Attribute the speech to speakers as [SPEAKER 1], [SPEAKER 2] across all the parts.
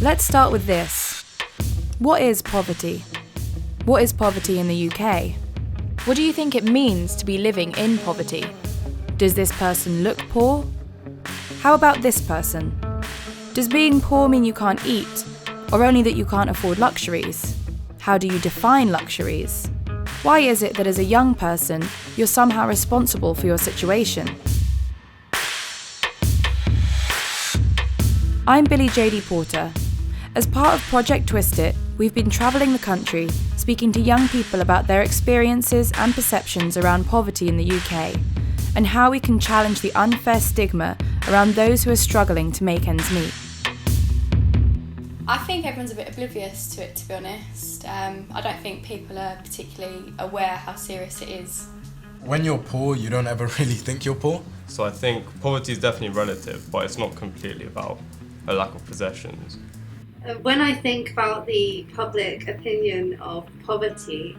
[SPEAKER 1] Let's start with this. What is poverty? What is poverty in the UK? What do you think it means to be living in poverty? Does this person look poor? How about this person? Does being poor mean you can't eat, or only that you can't afford luxuries? How do you define luxuries? Why is it that as a young person, you're somehow responsible for your situation? I'm Billie JD Porter. As part of Project Twist-It, we've been travelling the country, speaking to young people about their experiences and perceptions around poverty in the UK, and how we can challenge the unfair stigma around those who are struggling to make ends meet.
[SPEAKER 2] I think everyone's a bit oblivious to it, to be honest. I don't think people are particularly aware how serious it is.
[SPEAKER 3] When you're poor, you don't ever really think you're poor.
[SPEAKER 4] So I think poverty is definitely relative, but it's not completely about a lack of possessions.
[SPEAKER 5] When I think about the public opinion of poverty,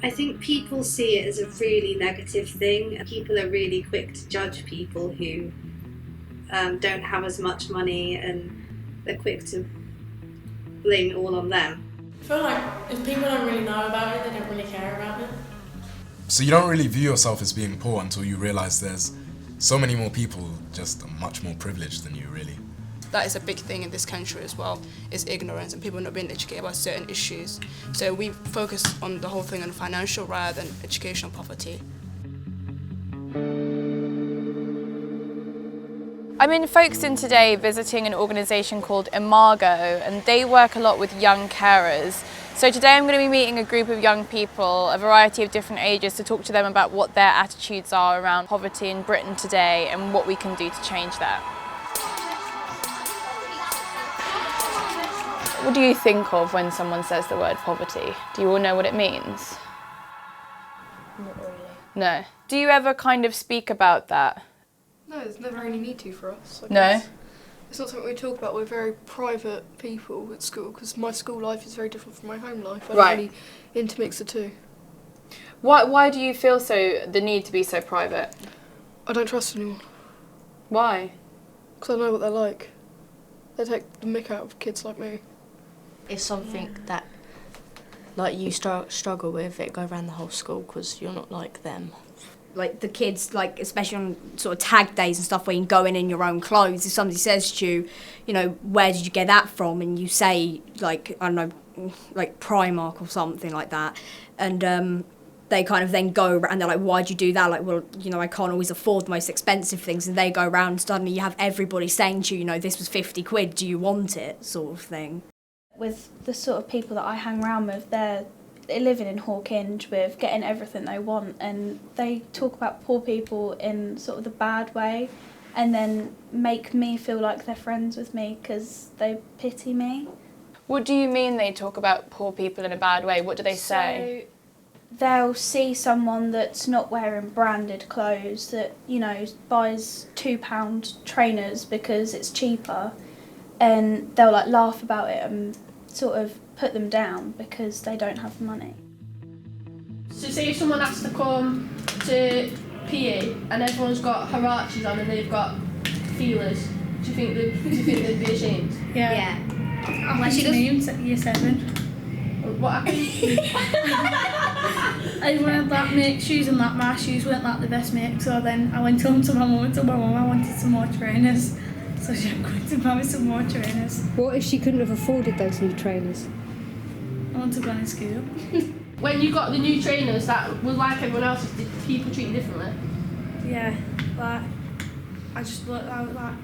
[SPEAKER 5] I think people see it as a really negative thing. People are really quick to judge people who don't have as much money, and they're quick to blame it all on them.
[SPEAKER 6] I feel like if people don't really know about it, they don't really care about it.
[SPEAKER 3] So you don't really view yourself as being poor until you realise there's so many more people just much more privileged than you, really.
[SPEAKER 7] That is a big thing in this country as well, is ignorance and people not being educated about certain issues. So we focus on the whole thing on financial rather than educational poverty.
[SPEAKER 1] I'm in Folkestone today visiting an organisation called Imago, and they work a lot with young carers. So today I'm going to be meeting a group of young people, a variety of different ages, to talk to them about what their attitudes are around poverty in Britain today and what we can do to change that. What do you think of when someone says the word poverty? Do you all know what it means?
[SPEAKER 6] Not really.
[SPEAKER 1] No. Do you ever kind of speak about that?
[SPEAKER 8] No, there's never any need to for us.
[SPEAKER 1] No?
[SPEAKER 8] It's not something we talk about. We're very private people at school because my school life is very different from my home life. I don't really intermix the two.
[SPEAKER 1] Why do you feel the need to be so private?
[SPEAKER 8] I don't trust anyone.
[SPEAKER 1] Why?
[SPEAKER 8] Because I know what they're like. They take the mick out of kids like me.
[SPEAKER 9] It's something that you struggle with, it go around the whole school because you're not like them.
[SPEAKER 10] Like the kids, like especially on sort of tag days and stuff where you can go in your own clothes, if somebody says to you, you know, where did you get that from, and you say like, I don't know, like Primark or something like that, and they kind of then go around and they're like, why'd you do that? Like, well, you know, I can't always afford the most expensive things, and they go around and suddenly you have everybody saying to you, you know, this was 50 quid, do you want it, sort of thing.
[SPEAKER 11] With the sort of people that I hang around with, they're living in Hawkinge with getting everything they want, and they talk about poor people in sort of the bad way and then make me feel like they're friends with me because they pity me.
[SPEAKER 1] What do you mean they talk about poor people in a bad way? What do they say?
[SPEAKER 11] So they'll see someone that's not wearing branded clothes, that, you know, buys £2 trainers because it's cheaper, and they'll like laugh about it and sort of put them down because they don't have money.
[SPEAKER 6] So say if someone has to come to PE and everyone's got Harachis on and they've got feelers, do you think they'd be ashamed?
[SPEAKER 11] Yeah.
[SPEAKER 6] Unless she
[SPEAKER 11] does. Year 7.
[SPEAKER 6] What happened?
[SPEAKER 11] I wanted that make shoes, and that my shoes weren't like the best make, so then I went home to my mum and told my mum I wanted some more trainers. So I'm going to buy some more trainers.
[SPEAKER 12] What if she couldn't have afforded those new trainers?
[SPEAKER 11] I want to go in school.
[SPEAKER 6] When you got the new trainers, that was like everyone else's, did people treat you differently?
[SPEAKER 11] Yeah, like, I just looked like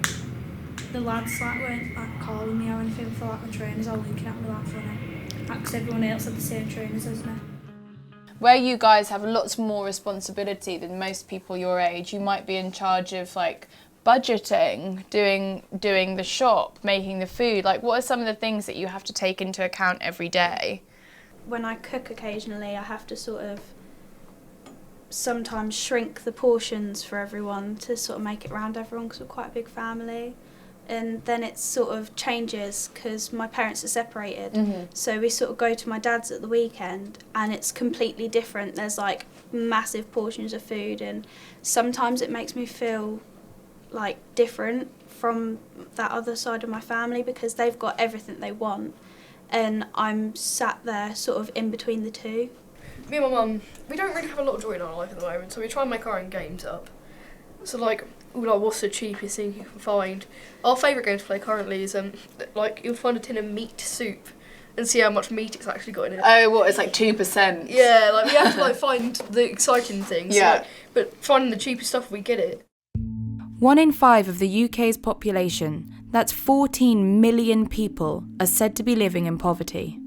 [SPEAKER 11] the lads like weren't like calling me or anything for like my trainers or looking at me like funny. Because everyone else had the same trainers as me.
[SPEAKER 1] Where you guys have lots more responsibility than most people your age, you might be in charge of like budgeting, doing the shop, making the food. Like, what are some of the things that you have to take into account every day?
[SPEAKER 11] When I cook occasionally, I have to sort of sometimes shrink the portions for everyone to sort of make it round everyone because we're quite a big family. And then it sort of changes because my parents are separated. So we sort of go to my dad's at the weekend and it's completely different. There's like massive portions of food, and sometimes it makes me feel like different from that other side of my family because they've got everything they want and I'm sat there sort of in between the two.
[SPEAKER 8] Me and my mum, we don't really have a lot of joy in our life at the moment, so we try and make our own games up. So like, what's the cheapest thing you can find? Our favourite game to play currently is like you'll find a tin of meat soup and see how much meat it's actually got in it.
[SPEAKER 13] Oh, what? It's like 2%.
[SPEAKER 8] Yeah, like we have to like find the exciting things.
[SPEAKER 13] Yeah.
[SPEAKER 8] Like, but finding the cheapest stuff, we get it.
[SPEAKER 1] 1 in 5 of the UK's population, that's 14 million people, are said to be living in poverty.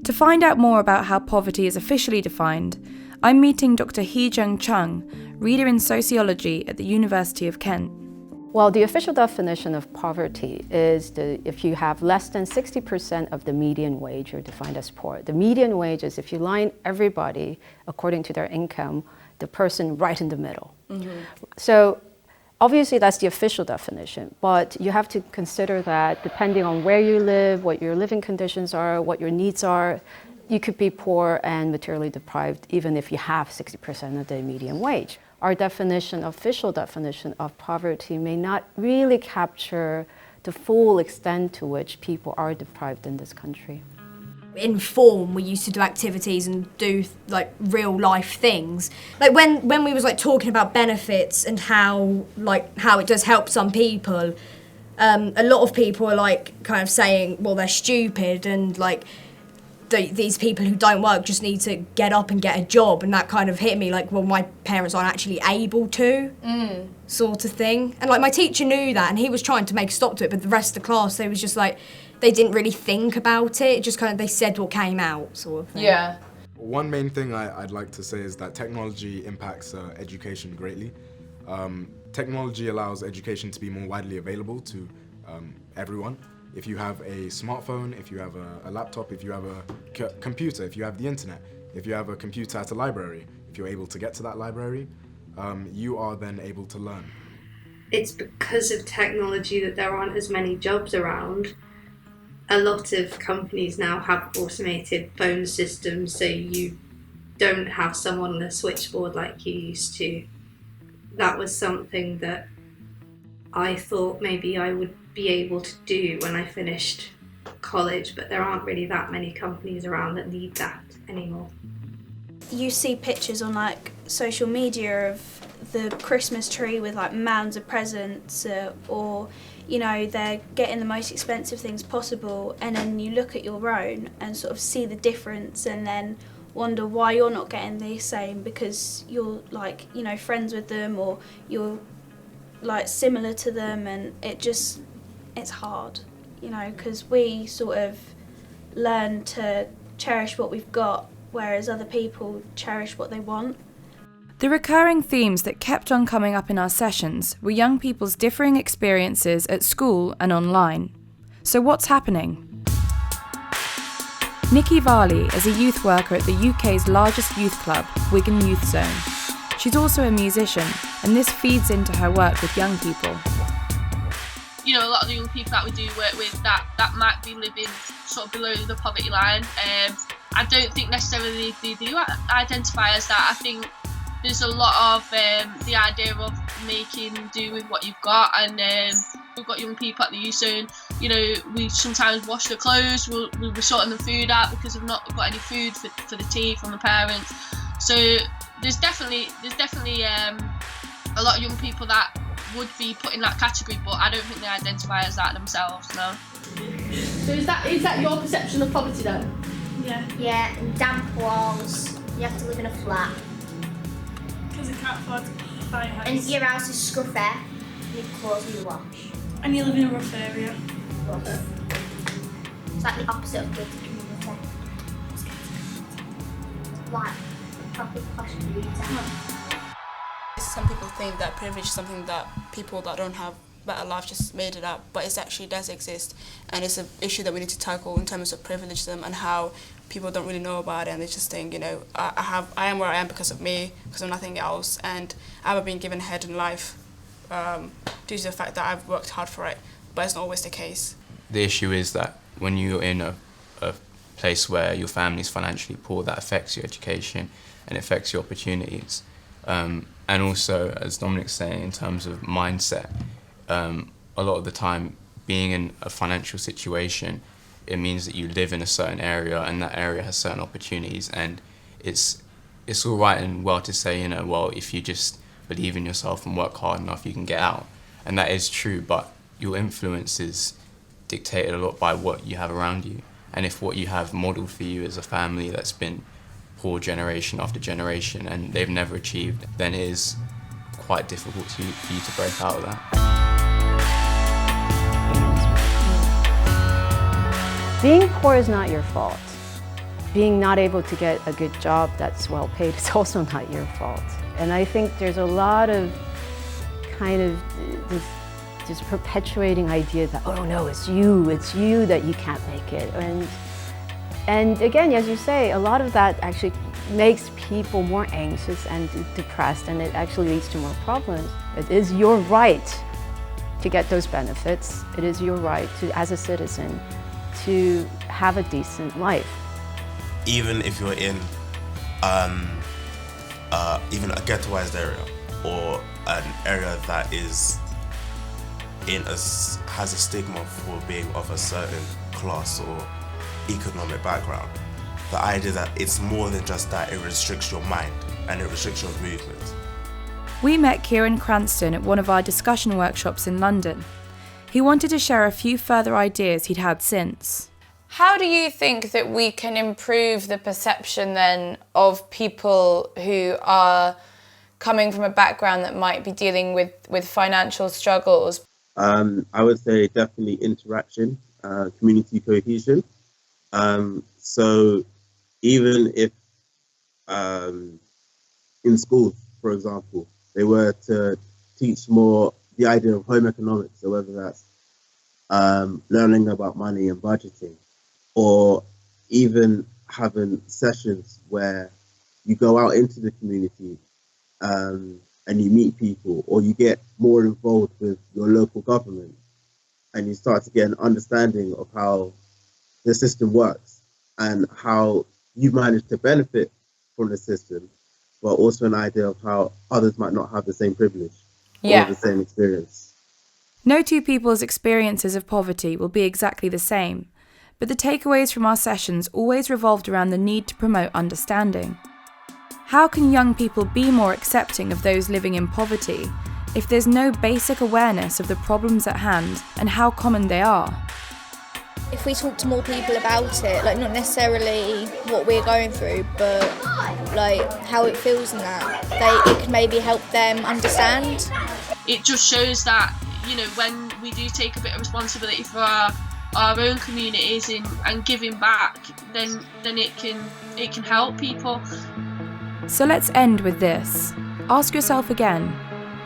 [SPEAKER 1] To find out more about how poverty is officially defined, I'm meeting Dr. Hee-Jung Chung, reader in sociology at the University of Kent.
[SPEAKER 14] Well, the official definition of poverty is if you have less than 60% of the median wage, you're defined as poor. The median wage is if you line everybody according to their income, the person right in the middle. Mm-hmm. So obviously that's the official definition, but you have to consider that depending on where you live, what your living conditions are, what your needs are, you could be poor and materially deprived even if you have 60% of the median wage. Our official definition of poverty may not really capture the full extent to which people are deprived in this country.
[SPEAKER 10] In form, we used to do activities and do like real life things. Like when we was like talking about benefits and how it does help some people, a lot of people are like kind of saying, well, they're stupid and like these people who don't work just need to get up and get a job, and that kind of hit me like, well, my parents aren't actually able to, sort of thing. And like my teacher knew that and he was trying to make a stop to it, but the rest of the class, they was just like, they didn't really think about it, just kind of they said what came out, sort of thing.
[SPEAKER 13] Yeah.
[SPEAKER 3] One main thing I'd like to say is that technology impacts education greatly. Technology allows education to be more widely available to everyone. If you have a smartphone, if you have a laptop, if you have a computer, if you have the internet, if you have a computer at a library, if you're able to get to that library, you are then able to learn.
[SPEAKER 5] It's because of technology that there aren't as many jobs around. A lot of companies now have automated phone systems, so you don't have someone on a switchboard like you used to. That was something that I thought maybe I would be able to do when I finished college, but there aren't really that many companies around that need that anymore.
[SPEAKER 11] You see pictures on like social media of the Christmas tree with like mounds of presents or you know, they're getting the most expensive things possible, and then you look at your own and sort of see the difference and then wonder why you're not getting the same because you're like, you know, friends with them or you're like similar to them, and it's hard, you know, because we sort of learn to cherish what we've got, whereas other people cherish what they want.
[SPEAKER 1] The recurring themes that kept on coming up in our sessions were young people's differing experiences at school and online. So what's happening? Nikki Varley is a youth worker at the UK's largest youth club, Wigan Youth Zone. She's also a musician, and this feeds into her work with young people.
[SPEAKER 6] You know, a lot of the young people that we do work with that might be living sort of below the poverty line. I don't think necessarily they do identify as that. I think there's a lot of the idea of making do with what you've got, and we've got young people at the youth zone. You know, we sometimes wash their clothes, we'll be sorting the food out because we've not got any food for the tea from the parents. So there's definitely a lot of young people that would be put in that category, but I don't think they identify as that themselves, no. So is that your perception of poverty then?
[SPEAKER 11] Yeah.
[SPEAKER 15] Yeah, and damp walls, you have to live in a flat.
[SPEAKER 11] Because you can't afford to buy a house.
[SPEAKER 15] And your house is scruffy, and your clothes need wash.
[SPEAKER 11] And you live in a rough area.
[SPEAKER 15] Rough. It's like the opposite of good community. Like, proper posh community.
[SPEAKER 7] Some people think that privilege is something that people that don't have better life just made it up, but it actually does exist, and it's an issue that we need to tackle in terms of privilege them and how people don't really know about it, and they just think, you know, I am where I am because of me, because of nothing else, and I haven't been given a head in life due to the fact that I've worked hard for it, but it's not always the case.
[SPEAKER 16] The issue is that when you're in a place where your family's financially poor, that affects your education and affects your opportunities. And also, as Dominic's saying, in terms of mindset, a lot of the time, being in a financial situation, it means that you live in a certain area, and that area has certain opportunities, and it's all right and well to say, well, if you just believe in yourself and work hard enough, you can get out. And that is true, but your influence is dictated a lot by what you have around you. And if what you have modeled for you is a family that's been poor generation after generation and they've never achieved, then it is quite difficult for you to break out of that.
[SPEAKER 14] Being poor is not your fault. Being not able to get a good job that's well paid is also not your fault. And I think there's a lot of kind of this perpetuating idea that, oh no, it's you that you can't make it. And again, as you say, a lot of that actually makes people more anxious and depressed, and it actually leads to more problems. It is your right to get those benefits. It is your right to, as a citizen, to have a decent life.
[SPEAKER 13] Even if you're in even a ghettoized area, or an area that is has a stigma for being of a certain class or economic background, the idea that it's more than just that, it restricts your mind and it restricts your movement.
[SPEAKER 1] We met Kieran Cranston at one of our discussion workshops in London. He wanted to share a few further ideas he'd had since.
[SPEAKER 17] How do you think that we can improve the perception then of people who are coming from a background that might be dealing with financial struggles?
[SPEAKER 18] I would say definitely interaction, community cohesion. So even if in schools, for example, they were to teach more the idea of home economics, so whether that's learning about money and budgeting, or even having sessions where you go out into the community and you meet people, or you get more involved with your local government and you start to get an understanding of how the system works and how you manage to benefit from the system, but also an idea of how others might not have the same privilege or the same experience.
[SPEAKER 1] No two people's experiences of poverty will be exactly the same, but the takeaways from our sessions always revolved around the need to promote understanding. How can young people be more accepting of those living in poverty if there's no basic awareness of the problems at hand and how common they are?
[SPEAKER 19] If we talk to more people about it, like not necessarily what we're going through, but like how it feels and that, it can maybe help them understand.
[SPEAKER 6] It just shows that, when we do take a bit of responsibility for our own communities and giving back, then it can help people.
[SPEAKER 1] So let's end with this. Ask yourself again,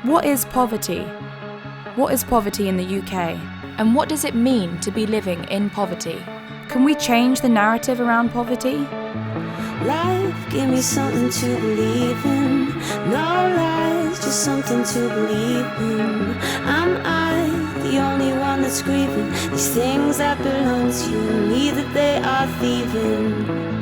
[SPEAKER 1] what is poverty? What is poverty in the UK? And what does it mean to be living in poverty? Can we change the narrative around poverty?
[SPEAKER 20] Life, give me something to believe in. No lies, just something to believe in. Am I the only one that's grieving these things that belong to you and me, that they are thieving?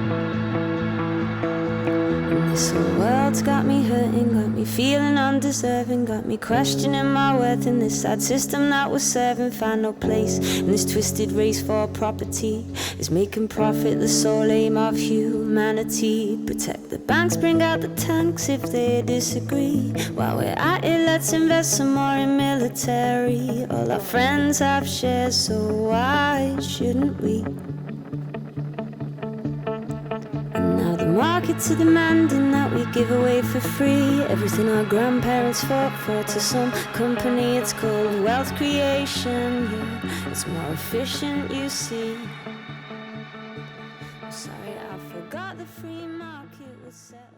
[SPEAKER 20] This whole world's got me hurting, got me feeling undeserving, got me questioning my worth in this sad system that we're serving. Find no place in this twisted race for property. Is making profit the sole aim of humanity. Protect the banks, bring out the tanks if they disagree. While we're at it, let's invest some more in military. All our friends have shares, so why shouldn't we? Now the market's demanding that we give away for free everything our grandparents fought for to some company. It's called wealth creation, yeah. It's more efficient, you see. I'm sorry, I forgot the free market was set.